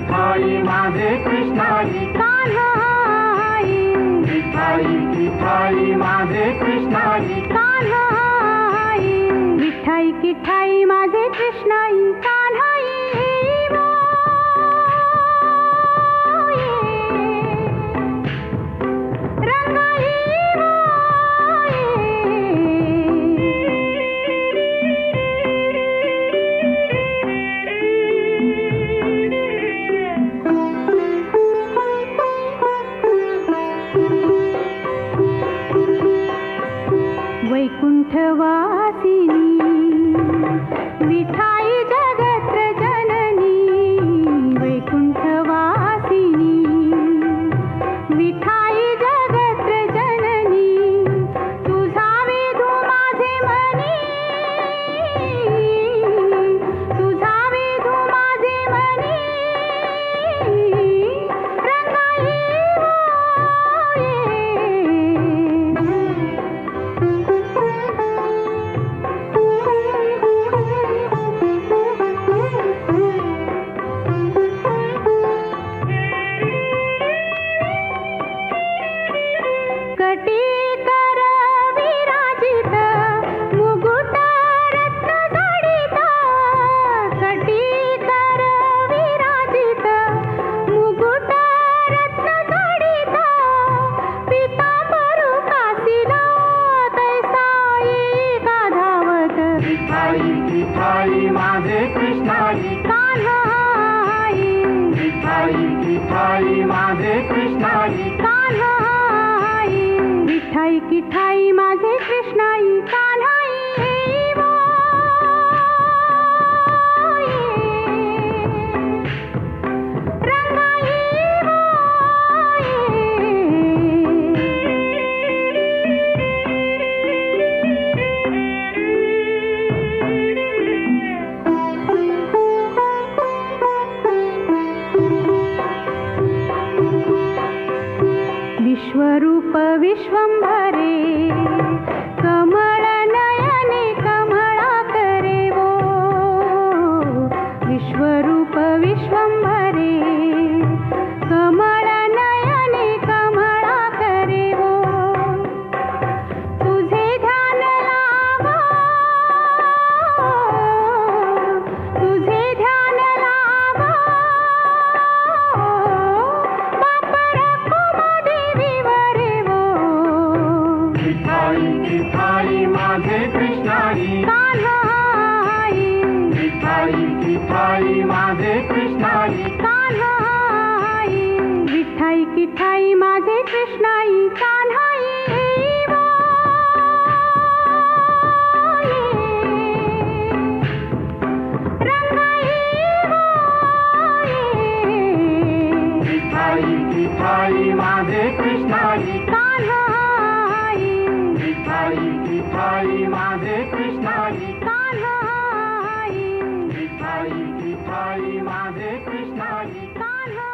विठाई माझे कृष्णाई कान्हाई विठाई विठाई माझे कृष्णाई कान्हाई विठाई किठाई माझे कृष्णाई कान्हाई वैकुंठवासिनी विठाई जगत्र जननी वैकुंठवासिनी विठाई जगत्र जननी तुझा विधू माझे मनी तुझा विधू माझे मनी रंगाई कटीकर विराजित मुकुट रत्न जडित कटीकर विराजित मुकुट रत्न जडित पीतांबरू कासिला तैसाई गाधावत विठाई विठाई माझे कृष्णाई कान्हाई विठाई विठाई माझे कृष्णाई कान्हाई विठाई किठाई माझे कृष्णाई कान्हाई विश्वरूप विश्वंभरे कमळ नयने कमळाकरे वो विश्वरूप विश्वंभरे कमळ नयने कमळाकरे वो तुझे ध्यान लावा तुझे ध्यान लावा विठाई माझे कृष्णाई कान्हाई विठाई विठाई माझे कृष्णाई कान्हाई विठाई किठाई माझे कृष्णाई कान्हाई विठाई विठाई माझे कृष्णाई कान्हाई विठाई विठाई माझे कृष्णाई कान्हाई विठाई विठाई माझे कृष्णाई कान्हाई